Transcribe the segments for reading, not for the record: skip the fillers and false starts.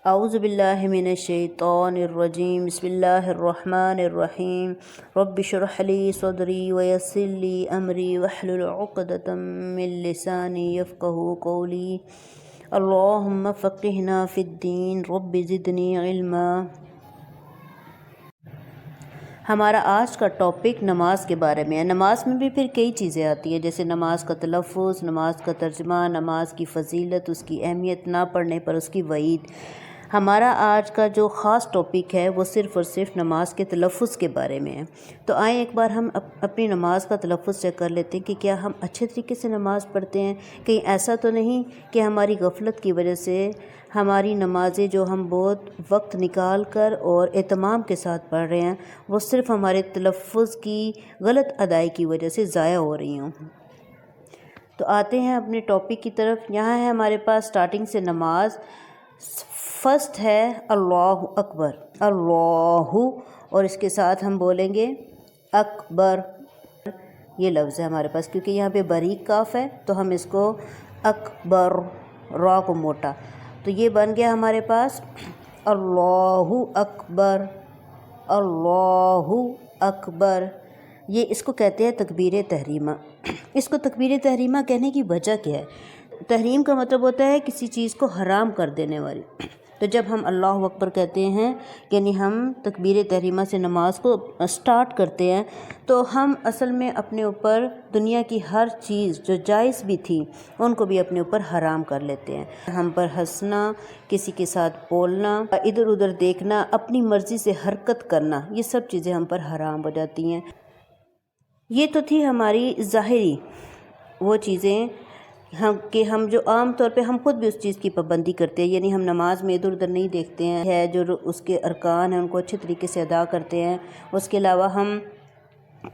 اعوذ باللہ من الشیطان الرجیم بسم اللہ الرحمن الرحیم رب اشرح لی صدری ویسر لی امری واحلل عقدۃ من لسانی یفقہوا قولی اللہم فقہنا فی الدین رب زدنی علما۔ ہمارا آج کا ٹاپک نماز کے بارے میں ہے۔ نماز میں بھی پھر کئی چیزیں آتی ہیں، جیسے نماز کا تلفظ، نماز کا ترجمہ، نماز کی فضیلت، اس کی اہمیت، نہ پڑھنے پر اس کی وعید۔ ہمارا آج کا جو خاص ٹاپک ہے وہ صرف اور صرف نماز کے تلفظ کے بارے میں ہے۔ تو آئیں ایک بار ہم اپنی نماز کا تلفظ چیک کر لیتے ہیں کہ کیا ہم اچھے طریقے سے نماز پڑھتے ہیں۔ کہیں ایسا تو نہیں کہ ہماری غفلت کی وجہ سے ہماری نمازیں جو ہم بہت وقت نکال کر اور اہتمام کے ساتھ پڑھ رہے ہیں وہ صرف ہمارے تلفظ کی غلط ادائی کی وجہ سے ضائع ہو رہی ہوں۔ تو آتے ہیں اپنے ٹاپک کی طرف۔ یہاں ہے ہمارے پاس سٹارٹنگ سے نماز۔ فرسٹ ہے اللہ اکبر، اللہ، اور اس کے ساتھ ہم بولیں گے اکبر۔ یہ لفظ ہے ہمارے پاس، کیونکہ یہاں پہ باریک کاف ہے تو ہم اس کو اکبر، را کو موٹا، تو یہ بن گیا ہمارے پاس اللہ اکبر، اللہ اکبر۔ یہ اس کو کہتے ہیں تکبیر تحریمہ۔ اس کو تکبیر تحریمہ کہنے کی وجہ کیا ہے؟ تحریم کا مطلب ہوتا ہے کسی چیز کو حرام کر دینے والی۔ تو جب ہم اللہ اکبر کہتے ہیں یعنی ہم تکبیر تحریمہ سے نماز کو سٹارٹ کرتے ہیں تو ہم اصل میں اپنے اوپر دنیا کی ہر چیز جو جائز بھی تھی ان کو بھی اپنے اوپر حرام کر لیتے ہیں۔ ہم پر ہنسنا، کسی کے ساتھ بولنا، ادھر ادھر دیکھنا، اپنی مرضی سے حرکت کرنا، یہ سب چیزیں ہم پر حرام ہو جاتی ہیں۔ یہ تو تھی ہماری ظاہری وہ چیزیں کہ ہم جو عام طور پہ ہم خود بھی اس چیز کی پابندی کرتے ہیں، یعنی ہم نماز میں ادھر ادھر نہیں دیکھتے ہیں، جو اس کے ارکان ہیں ان کو اچھے طریقے سے ادا کرتے ہیں۔ اس کے علاوہ ہم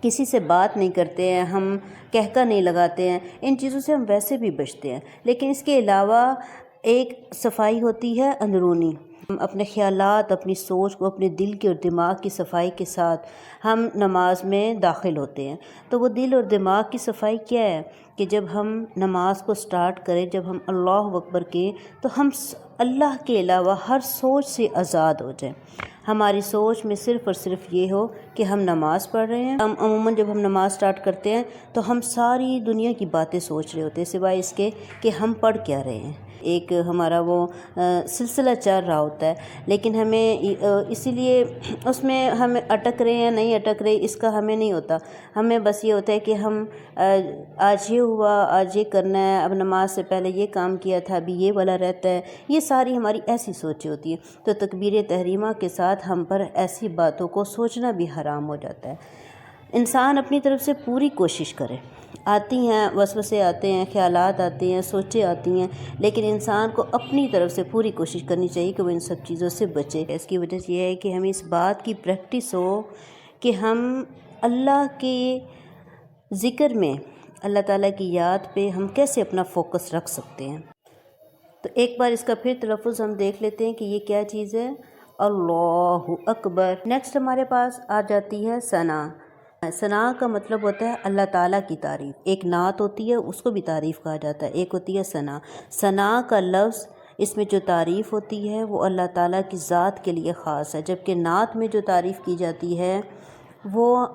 کسی سے بات نہیں کرتے ہیں، ہم کہکا نہیں لگاتے ہیں، ان چیزوں سے ہم ویسے بھی بچتے ہیں۔ لیکن اس کے علاوہ ایک صفائی ہوتی ہے اندرونی، ہم اپنے خیالات، اپنی سوچ کو، اپنے دل کی اور دماغ کی صفائی کے ساتھ ہم نماز میں داخل ہوتے ہیں۔ تو وہ دل اور دماغ کی صفائی کیا ہے کہ جب ہم نماز کو سٹارٹ کریں، جب ہم اللہ اکبر کہیں تو ہم اللہ کے علاوہ ہر سوچ سے آزاد ہو جائیں۔ ہماری سوچ میں صرف اور صرف یہ ہو کہ ہم نماز پڑھ رہے ہیں۔ عموماً جب ہم نماز سٹارٹ کرتے ہیں تو ہم ساری دنیا کی باتیں سوچ رہے ہوتے ہیں سوائے اس کے کہ ہم پڑھ کیا رہے ہیں۔ ایک ہمارا وہ سلسلہ چل رہا ہوتا ہے، لیکن ہمیں اسی لیے اس میں ہم اٹک رہے ہیں نہیں اٹک رہے اس کا ہمیں نہیں ہوتا۔ ہمیں بس یہ ہوتا ہے کہ ہم آج یہ ہوا، آج یہ کرنا ہے، اب نماز سے پہلے یہ کام کیا تھا، ابھی یہ والا رہتا ہے۔ یہ ساری ہماری ایسی سوچیں ہوتی ہیں۔ تو تکبیر تحریمہ کے ساتھ ہم پر ایسی باتوں کو سوچنا بھی حرام ہو جاتا ہے۔ انسان اپنی طرف سے پوری کوشش کرے، آتی ہیں وسوسے آتے ہیں، خیالات آتے ہیں، سوچیں آتی ہیں، لیکن انسان کو اپنی طرف سے پوری کوشش کرنی چاہیے کہ وہ ان سب چیزوں سے بچے۔ اس کی وجہ یہ ہے کہ ہمیں اس بات کی پریکٹس ہو کہ ہم اللہ کے ذکر میں، اللہ تعالیٰ کی یاد پہ ہم کیسے اپنا فوکس رکھ سکتے ہیں۔ تو ایک بار اس کا پھر تلفظ ہم دیکھ لیتے ہیں کہ یہ کیا چیز ہے، اللہ اکبر۔ نیکسٹ ہمارے پاس آ جاتی ہے ثنا۔ ثنا کا مطلب ہوتا ہے اللہ تعالیٰ کی تعریف۔ ایک نعت ہوتی ہے اس کو بھی تعریف کہا جاتا ہے، ایک ہوتی ہے ثنا۔ ثنا کا لفظ اس میں جو تعریف ہوتی ہے وہ اللہ تعالیٰ کی ذات کے لیے خاص ہے، جبکہ نعت میں جو تعریف کی جاتی ہے وہ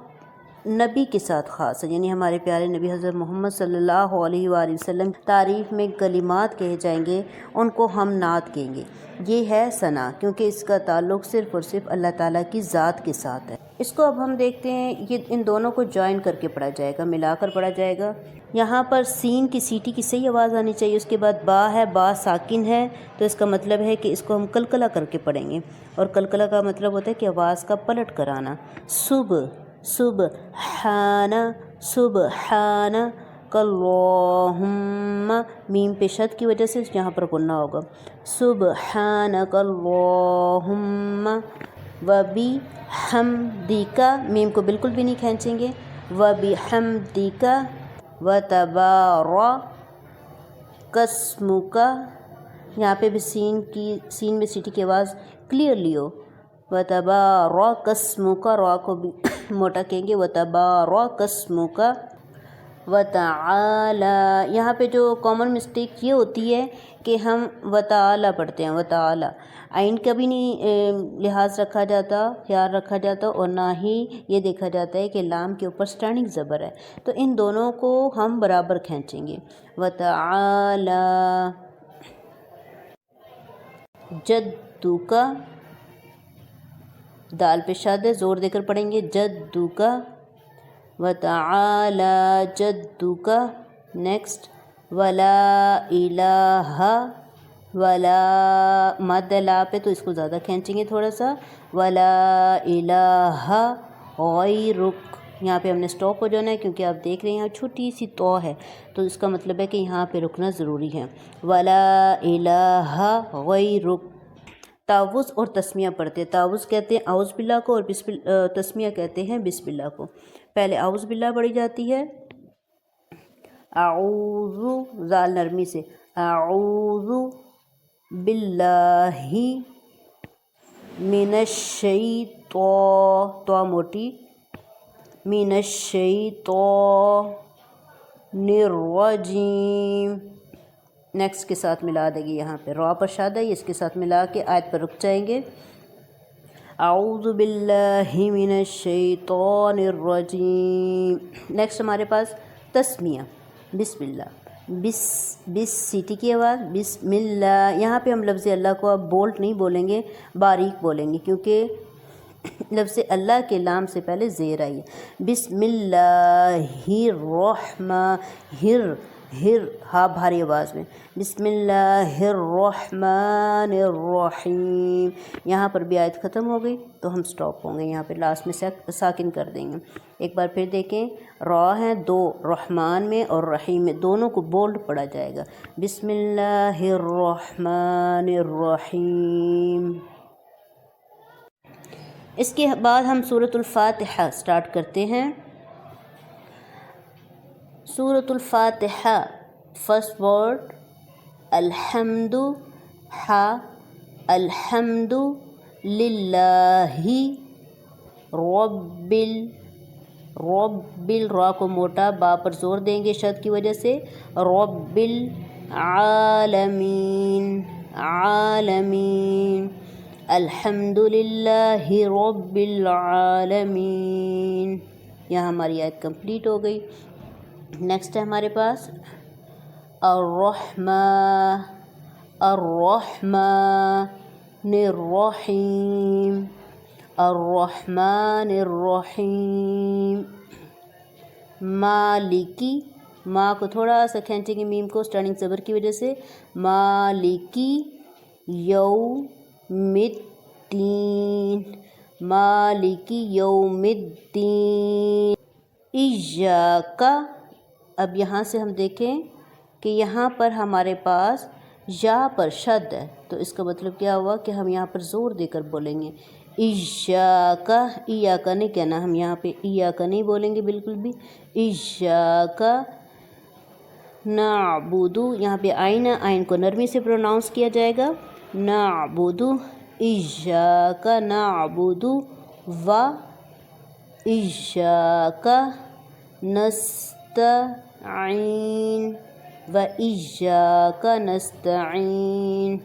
نبی کے ساتھ خاص ہے، یعنی ہمارے پیارے نبی حضرت محمد صلی اللہ علیہ وآلہ وسلم تعریف میں کلمات کہے جائیں گے ان کو ہم نعت کہیں گے۔ یہ ہے ثنا، کیونکہ اس کا تعلق صرف اور صرف اللہ تعالیٰ کی ذات کے ساتھ ہے۔ اس کو اب ہم دیکھتے ہیں، یہ ان دونوں کو جوائن کر کے پڑھا جائے گا، ملا کر پڑھا جائے گا۔ یہاں پر سین کی سیٹی کی صحیح آواز آنی چاہیے، اس کے بعد با ہے، با ساکن ہے، تو اس کا مطلب ہے کہ اس کو ہم قلقلہ کر کے پڑھیں گے، اور قلقلہ کا مطلب ہوتا ہے کہ آواز کا پلٹ کر آنا۔ صبح، سبحان، سبحان اللہم، میم پہ شد کی وجہ سے یہاں پر غنہ ہوگا، سبحانک اللہم وبحمدک، میم کو بالکل بھی نہیں کھینچیں گے، وبحمدک وتبارک اسمک، یہاں پہ بھی سین میں سیٹی کی آواز کلیئرلی ہو، وتبارک اسمک، را کو بھی موٹا کہیں گے، وتبارک اسمک وتعالی، یہاں پہ جو کامن مسٹیک یہ ہوتی ہے کہ ہم وتعالی پڑھتے ہیں، وتعالی، عین کا بھی نہیں لحاظ رکھا جاتا، خیال رکھا جاتا، اور نہ ہی یہ دیکھا جاتا ہے کہ لام کے اوپر سٹینڈنگ زبر ہے، تو ان دونوں کو ہم برابر کھینچیں گے۔ وتعالی جدک، دال پہ شاد ہے، زور دے کر پڑھیں گے، جدک، وتعالی جدک۔ نیکسٹ، ولا الہ، ولا، مد لا پہ تو اس کو زیادہ کھینچیں گے تھوڑا سا، ولا الہ غیرک، یہاں پہ ہم نے سٹاپ ہو جانا ہے کیونکہ آپ دیکھ رہے ہیں یہاں چھوٹی سی تو ہے، تو اس کا مطلب ہے کہ یہاں پہ رکنا ضروری ہے۔ ولا الہ غیرک، تعوذ اور تسمیہ پڑھتے ہیں، تعوذ کہتے ہیں اعوذ باللہ کو، اور تسمیہ کہتے ہیں بسم اللہ کو۔ پہلے اعوذ باللہ پڑھی جاتی ہے، اعوذ، زال نرمی سے، اعوذ باللہ من الشیطان، تو موٹی، من الشیطان الرجیم، نیکسٹ کے ساتھ ملا دے گی، یہاں پہ را پر شاد ہے، اس کے ساتھ ملا کے آیت پر رک جائیں گے۔ اعوذ باللہ من الشیطان الرجیم۔ نیکسٹ ہمارے پاس تسمیہ، بسم اللہ، بس سیٹی کی آواز، بسم اللہ، یہاں پہ ہم لفظ اللہ کو اب بولٹ نہیں بولیں گے، باریک بولیں گے، کیونکہ لفظ اللہ کے لام سے پہلے زیر آئی ہے۔ بسم اللہ الرحمن، ہر ہا بھاری آواز میں، بسم اللہ الرحمن الرحیم، یہاں پر بھی آیت ختم ہو گئی تو ہم سٹاپ ہوں گے، یہاں پہ لاسٹ میں ساکن کر دیں گے۔ ایک بار پھر دیکھیں، را ہیں دو، رحمان میں اور رحیم میں، دونوں کو بولڈ پڑھا جائے گا، بسم اللہ الرحمن الرحیم۔ اس کے بعد ہم سورۃ الفاتحہ سٹارٹ کرتے ہیں۔ سورۃ الفاتحہ، فرسٹ ورڈ الحمد، الحمد للہ رب را کو موٹا، با پر زور دیں گے شد کی وجہ سے، رب العالمین، عالمین، الحمد للہ رب العالمین، یہاں ہماری آیت کمپلیٹ ہو گئی۔ نیکسٹ ہے ہمارے پاس الرحمن الرحیم، الرحمن الرحیم، مالکی، ماں کو تھوڑا سا کھینچیں گے میم کو سٹینڈنگ زبر کی وجہ سے، مالکی یوم الدین، مالکی یوم الدین، ایاک، اب یہاں سے ہم دیکھیں کہ یہاں پر ہمارے پاس یا پر شد ہے، تو اس کا مطلب کیا ہوا کہ ہم یہاں پر زور دے کر بولیں گے، ایاک، ایاک نہیں کہنا، ہم یہاں پہ ایاک نہیں بولیں گے بالکل بھی، ایاک نعبد، یہاں پہ آئین ہے، آئین کو نرمی سے پروناؤنس کیا جائے گا، نعبد، ایاک نعبد و ایاک نستعین و ایاک نستعین،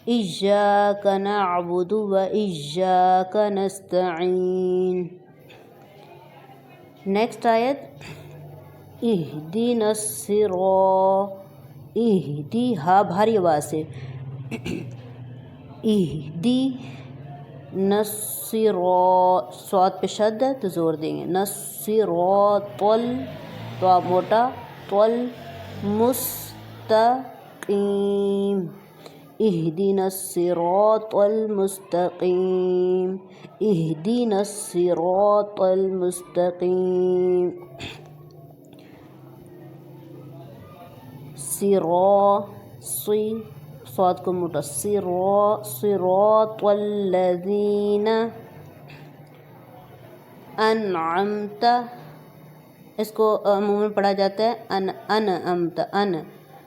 ایاک نعبد و ایاک نستعین۔ نیکسٹ آیت اہدنا الصراط، اہدی ہا بھاری آواز سے، اہدنا الصراط، صاد پہ شد ہے تو زور دیں گے، الصراط، تو آپ موٹا، مستقیم، اہدنا الصراط المستقیم، اہدنا الصراط المستقیم، صاد کو موٹا، صراط الذین انعمت، اس کو عموماً پڑھا جاتا ہے انعمت،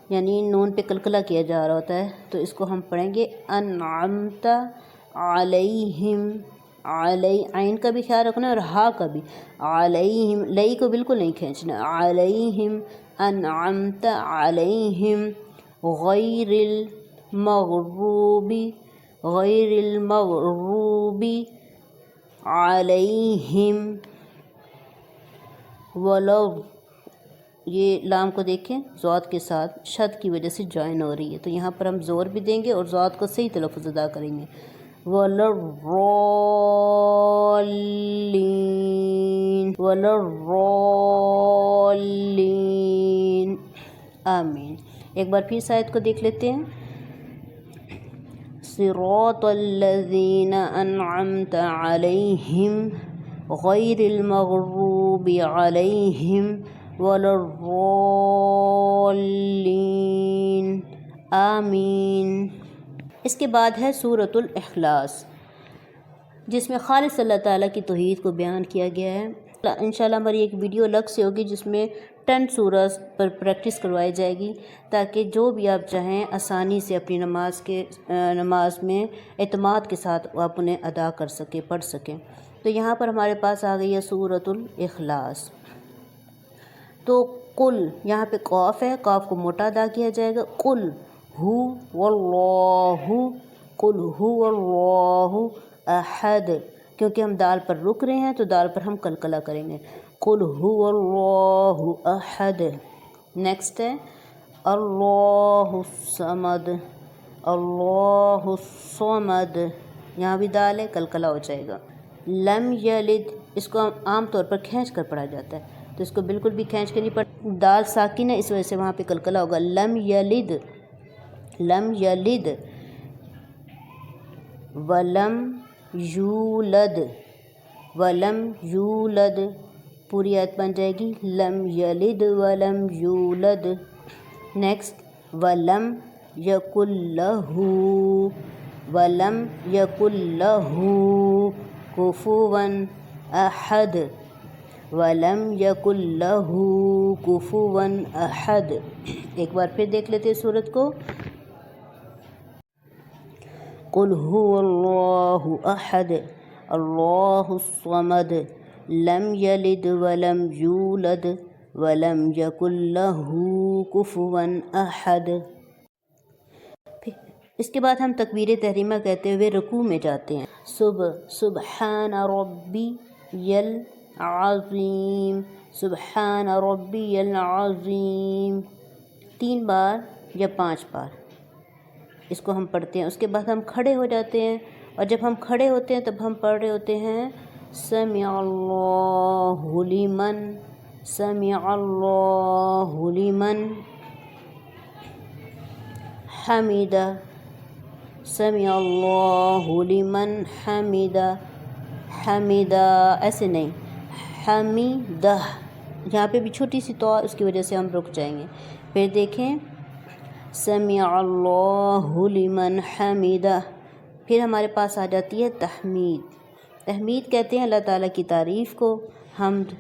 یعنی نون پہ قلقلہ کیا جا رہا ہوتا ہے، تو اس کو ہم پڑھیں گے انعمت علیہم، عین کا بھی خیال رکھنا ہے اور ہا کا بھی. علیہم لئی کو بالکل نہیں کھینچنا. علیہم انعمت علیہم غیر المغروب علیہم ولا. یہ لام کو دیکھیں ضاد کے ساتھ شد کی وجہ سے جوائن ہو رہی ہے، تو یہاں پر ہم زور بھی دیں گے اور ضاد کو صحیح تلفظ ادا کریں گے. ولا الضالین. آمین. ایک بار پھر آیت کو دیکھ لیتے ہیں. صراط الذین انعمت علیہم غیر المغضوب علیہم ولا الضالین. آمین. اس کے بعد ہے سورۃ الاخلاص، جس میں خالص اللہ تعالیٰ کی توحید کو بیان کیا گیا ہے. انشاءاللہ ہماری ایک ویڈیو الگ سے ہوگی جس میں 10 سورج پر پریکٹس کروائی جائے گی، تاکہ جو بھی آپ چاہیں آسانی سے اپنی نماز میں اعتماد کے ساتھ آپ انہیں ادا کر سکیں، پڑھ سکیں. تو یہاں پر ہمارے پاس آ گئی ہے سورۃ الاخلاص. تو قل یہاں پہ قاف ہے، قاف کو موٹا ادا کیا جائے گا. قل ہو واللہ، قل ہو اللہ احد. کیونکہ ہم دال پر رک رہے ہیں تو دال پر ہم قلقلہ کریں گے. قل هو اللہ احد. نیکسٹ ہے اللہ الصمد، اللہ الصمد. یہاں بھی دال ہے، قلقلہ ہو جائے گا. لم یلد، اس کو عام طور پر کھینچ کر پڑھا جاتا ہے، تو اس کو بالکل بھی کھینچ کے نہیں پڑھا. دال ساکن ہے، اس وجہ سے وہاں پہ قلقلہ ہوگا. لم یلد، لم یلد. ولم یولد، ولم یولد. پوری آیت بن جائے گی لم یلد ولم یولد. نیکسٹ ولم یکن لہ، ولم یکن لہ کفوا احد، ولم یکن لہ کفوا احد. ایک بار پھر دیکھ لیتے ہیں سورت کو. قل هو اللہ احد اللہ الصمد لم یلد ولم یولد ولم یکن لہ کفوا احد. اس کے بعد ہم تکبیر تحریمہ کہتے ہوئے رکوع میں جاتے ہیں. سبحان ربی العظیم، سبحان ربی العظیم. 3 بار یا 5 بار اس کو ہم پڑھتے ہیں. اس کے بعد ہم کھڑے ہو جاتے ہیں، اور جب ہم کھڑے ہوتے ہیں تب ہم پڑھ رہے ہوتے ہیں سمع اللہ لمن، سمع اللہ لمن حمیدہ، سمع اللہ لمن حمیدہ. حمیدہ ایسے نہیں، حمیدہ. یہاں پہ بھی چھوٹی سی تو اس کی وجہ سے ہم رک جائیں گے. پھر دیکھیں سمع اللہ لمن حمیدہ. پھر ہمارے پاس آ جاتی ہے تحمید. تحمید کہتے ہیں اللہ تعالیٰ کی تعریف کو. حمد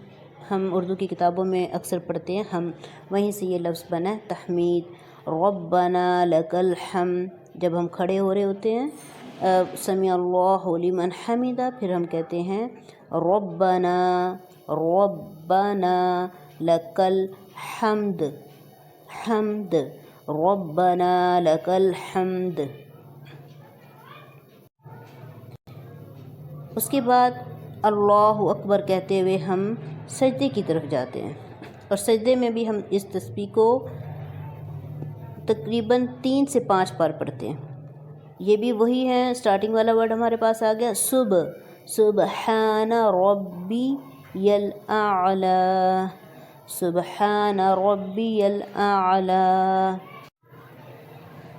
ہم اردو کی کتابوں میں اکثر پڑھتے ہیں، ہم وہیں سے یہ لفظ بنا ہے تحمید. ربنا لک الحمد، جب ہم کھڑے ہو رہے ہوتے ہیں سمع اللہ لمن حمیدہ، پھر ہم کہتے ہیں ربنا، ربنا لک الحمد، حمد، ربنا لک الحمد. اس کے بعد اللہ اکبر کہتے ہوئے ہم سجدے کی طرف جاتے ہیں، اور سجدے میں بھی ہم اس تسبیح کو تقریباً 3 سے 5 بار پڑھتے ہیں. یہ بھی وہی ہے، سٹارٹنگ والا ورڈ ہمارے پاس آ گیا سبحان ربی الاعلی، سبحان ربی الاعلی.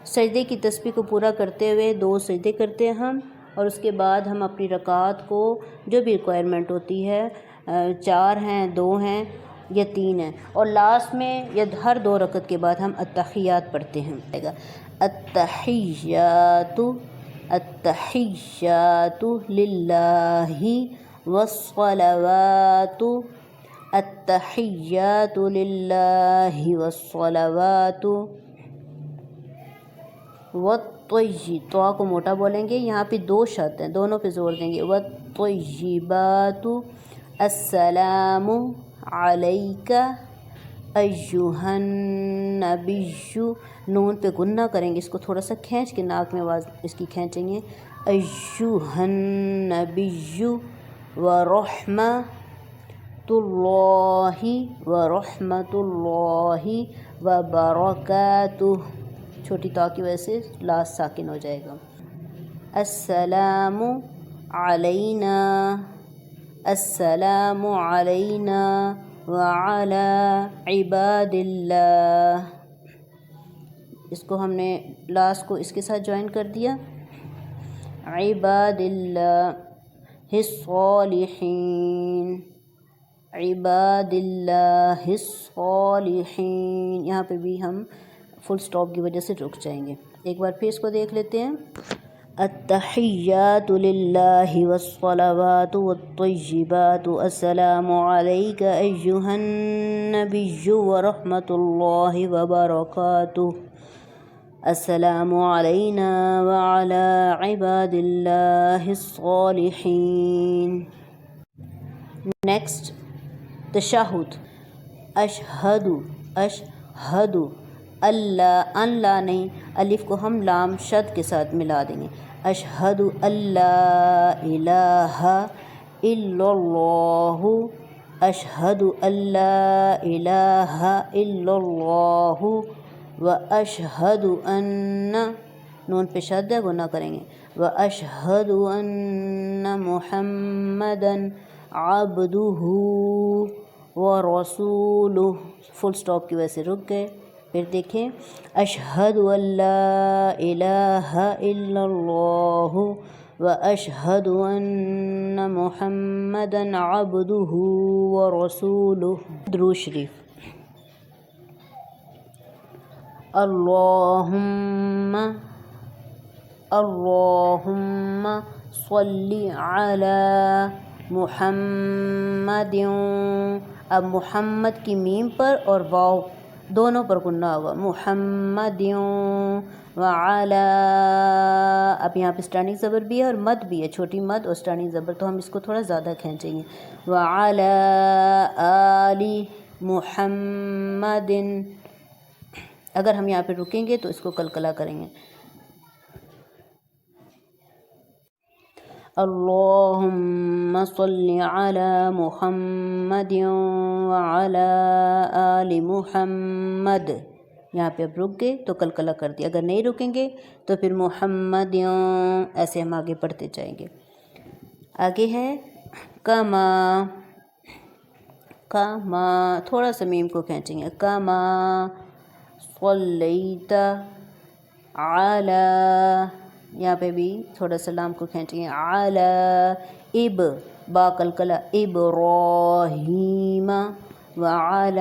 سجدے کی تسبیح کو پورا کرتے ہوئے 2 سجدے کرتے ہیں ہم، اور اس کے بعد ہم اپنی رکعات کو جو بھی ریکوائرمنٹ ہوتی ہے 4 ہیں، 2 ہیں یا 3 ہیں، اور لاسٹ میں یا ہر 2 رکعت کے بعد ہم التحیات پڑھتے ہیں. التحیات، التحیات للہ والصلوات، التحیات للہ والصلوات. تو کو موٹا بولیں گے. یہاں پہ 2 شد ہیں، دونوں پہ زور دیں گے. والطیبات السلام علیک ایہا النبی، نون پہ غنہ کریں گے، اس کو تھوڑا سا کھینچ کے ناک میں آواز اس کی کھینچیں گے، ایہا النبی ورحمۃ اللہ وبرکاتہ، چھوٹی تا کی وجہ سے لاسٹ ساکن ہو جائے گا، السلام علینا، السلام علینا وعلی عباد اللہ، اس کو ہم نے لاسٹ کو اس کے ساتھ جوائن کر دیا، عباد اللہ الصالحین، عباد اللہ الصالحین، یہاں پہ بھی ہم فل سٹاپ کی وجہ سے رک جائیں گے۔ ایک بار پھر اس کو دیکھ لیتے ہیں، التحیات للہ والصلوات والطیبات السلام علیک ایہا النبی ورحمۃ اللہ وبرکاتہ، السلام علینا وعلی عباد اللہ الصالحین۔ نیکسٹ تشہد، اشہد اللہ، اللہ نہیں، الف کو ہم لام شد کے ساتھ ملا دیں گے، اشہد اللہ الہ الا اللہ، اشہد اللہ الہ الا اللہ واشہد ان، نون پہ شد ہے غنہ کریں گے، واشہد ان محمدا عبدہ ورسولہ، فل سٹاپ کی وجہ سے رک گئے، پھر دیکھیں، اشہد ان لا الہ الا اللہ واشہد ان محمدا عبدہ ورسولہ، درود شریف، اللہم صلی علی محمد، اب محمد کی میم پر اور واو دونوں پر غنہ ہوگا، محمد وعلی، اب یہاں پہ اسٹینڈنگ زبر بھی ہے اور مد بھی ہے، چھوٹی مد اور اسٹینڈنگ زبر، تو ہم اس کو تھوڑا زیادہ کھینچیں گے، وعلی آل محمد، اگر ہم یہاں پہ رکیں گے تو اس کو قلقلہ کریں گے، اللہم صلی علی محمد وعلی آل محمد، یہاں پہ اب رک گئے تو قلقلہ کر دیا، اگر نہیں رکیں گے تو پھر محمد، ایسے ہم آگے پڑھتے جائیں گے۔ آگے ہے کما، کما تھوڑا سا میم کو کھینچیں گے، کما صلیت علی، یہاں پہ بھی تھوڑا سا لام کو کھینچیں گے، علی با قلقلہ، ابراہیم وعلی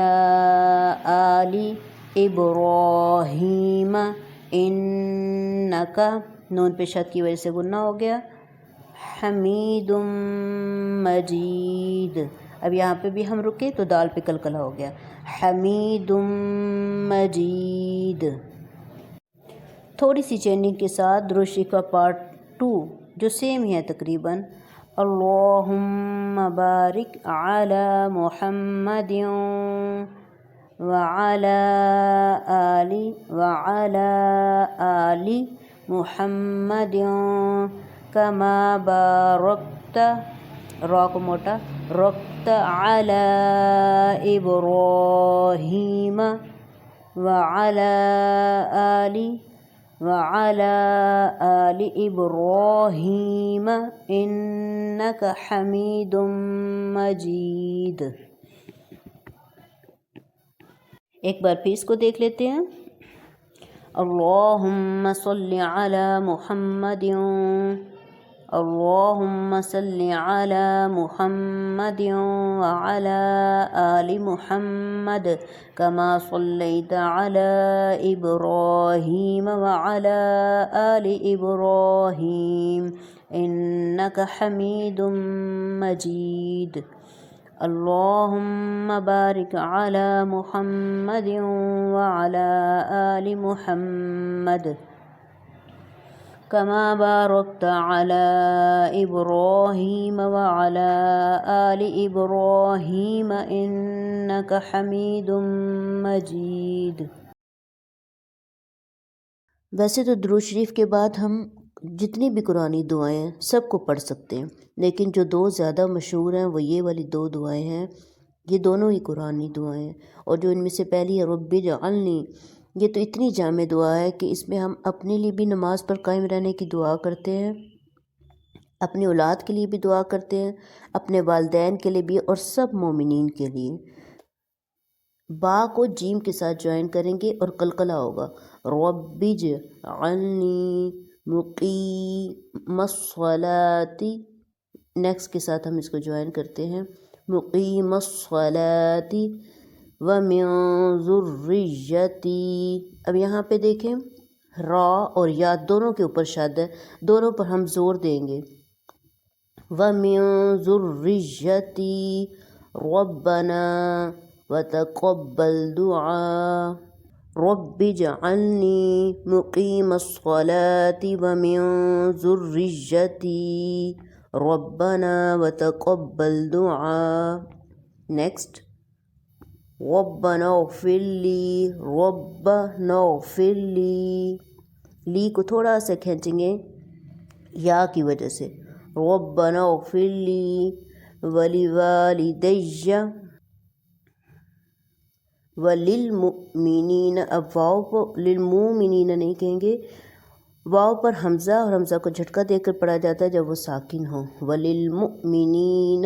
آل ابراہیم انکا، نون پہ شد کی وجہ سے غنہ ہو گیا، حمید مجید، اب یہاں پہ بھی ہم رکے تو دال پہ قلقلہ ہو گیا، حمید مجید۔ تھوڑی سی چینجنگ کے ساتھ درود شریف کا پارٹ 2 جو سیم ہی ہے تقریباً، اللہم بارک علی محمد وعلی آل محمد کما بارکت، را کو موٹا، رکت علی ابراہیم وعلی آل ابراہیم انک حمید مجید۔ ایک بار پھر اس کو دیکھ لیتے ہیں، اللہم صلی علی محمد، اللہم صلی علی محمد وعلی آل محمد کما صلیت علی ابراہیم وعلی آل ابراہیم انک حمید مجید، اللہم بارک علی محمد وعلی آل محمد۔ كما باركت على إبراهيم وعلى آل إبراهيم إنك حميد مجيد۔ ویسے تو درود شریف کے بعد ہم جتنی بھی قرآنی دعائیں ہیں سب کو پڑھ سکتے ہیں، لیکن جو دو زیادہ مشہور ہیں وہ یہ والی دو دعائیں ہیں، یہ دونوں ہی قرآنی دعائیں ہیں۔ اور جو ان میں سے پہلی ہے رب اجعلنی، یہ تو اتنی جامع دعا ہے کہ اس میں ہم اپنے لیے بھی نماز پر قائم رہنے کی دعا کرتے ہیں، اپنی اولاد کے لیے بھی دعا کرتے ہیں، اپنے والدین کے لیے بھی اور سب مومنین کے لیے۔ با کو جیم کے ساتھ جوائن کریں گے اور قلقلہ ہوگا، رب اجعلنی مقیم الصلاۃ، نیکسٹ کے ساتھ ہم اس کو جوائن کرتے ہیں، مقیم الصلاۃ ومن ذریتی۔ اب یہاں پہ دیکھیں را اور یا دونوں کے اوپر شد ہے، دونوں پر ہم زور دیں گے، ومن ذریتی ربنا وتقبل دعاء، رب اجعلنی مقیم الصلاۃ ومن ذریتی ربنا وتقبل دعاء۔ نیکسٹ ربنا اغفر لی، ربنا اغفر لی کو تھوڑا سا کھینچیں گے یا کی وجہ سے، ربنا اغفر لی ولوالدی وللمؤمنین۔ اب واو کو للمؤمنین نہیں کہیں گے، واو پر حمزہ اور حمزہ کو جھٹکا دے کر پڑھا جاتا ہے جب وہ ساکن ہو، وللمؤمنین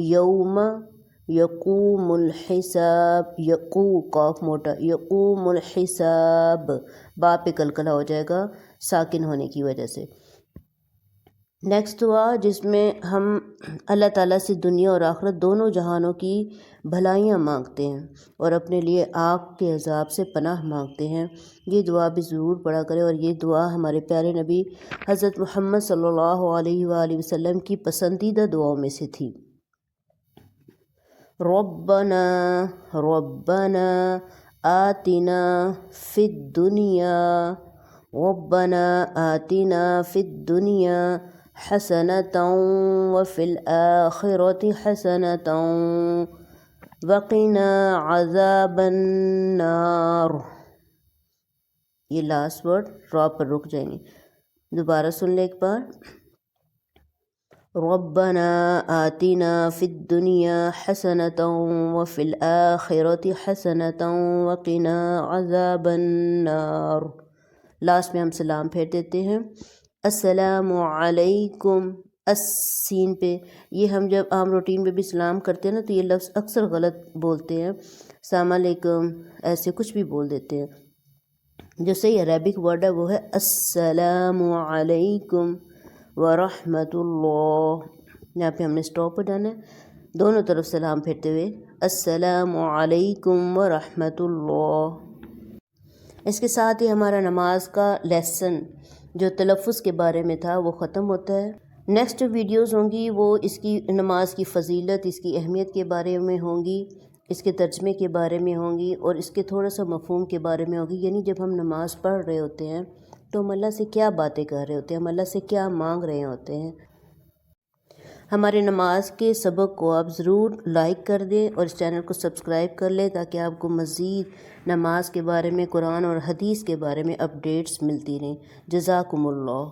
یوم یقوم الحساب، یقو قاف موٹا، یقوم الحساب، با پہ قلقلہ ہو جائے گا ساکن ہونے کی وجہ سے۔ نیکسٹ دعا جس میں ہم اللہ تعالیٰ سے دنیا اور آخرت دونوں جہانوں کی بھلائیاں مانگتے ہیں اور اپنے لیے آگ کے عذاب سے پناہ مانگتے ہیں، یہ دعا بھی ضرور پڑھا کریں۔ اور یہ دعا ہمارے پیارے نبی حضرت محمد صلی اللہ علیہ وآلہ وسلم کی پسندیدہ دعاؤں میں سے تھی۔ ربنا ربنا آتنا فی الدنیا، ربنا آتنا فی الدنیا حسنۃ وفی الآخرۃ حسنۃ وقنا عذاب النار۔ یہ لاسٹ ورڈ را پر رک جائیں گے، دوبارہ سن لیں ایک بار، ربنا آتنا فی الدنیا حسنۃ وفی الآخرۃ حسنۃ وقنا عذاب النار۔ لاسٹ میں ہم سلام پھیر دیتے ہیں، السلام علیکم، السین پہ، یہ ہم جب عام روٹین میں بھی سلام کرتے ہیں نا تو یہ لفظ اکثر غلط بولتے ہیں، السلام علیکم ایسے کچھ بھی بول دیتے ہیں۔ جو صحیح عربک ورڈ ہے وہ ہے السلام علیکم ورحمۃ اللہ۔ یہاں پہ ہم نے سٹاپ ہو جانا ہے، دونوں طرف سلام پھیرتے ہوئے السلام علیکم ورحمۃ اللہ۔ اس کے ساتھ ہی ہمارا نماز کا لیسن جو تلفظ کے بارے میں تھا وہ ختم ہوتا ہے۔ نیکسٹ ویڈیوز ہوں گی وہ اس کی نماز کی فضیلت، اس کی اہمیت کے بارے میں ہوں گی، اس کے ترجمے کے بارے میں ہوں گی اور اس کے تھوڑا سا مفہوم کے بارے میں ہوگی، یعنی جب ہم نماز پڑھ رہے ہوتے ہیں تو ہم اللہ سے کیا باتیں کر رہے ہوتے ہیں، ہم اللہ سے کیا مانگ رہے ہوتے ہیں۔ ہمارے نماز کے سبق کو آپ ضرور لائک کر دیں اور اس چینل کو سبسکرائب کر لیں تاکہ آپ کو مزید نماز کے بارے میں، قرآن اور حدیث کے بارے میں اپڈیٹس ملتی رہیں۔ جزاکم اللہ۔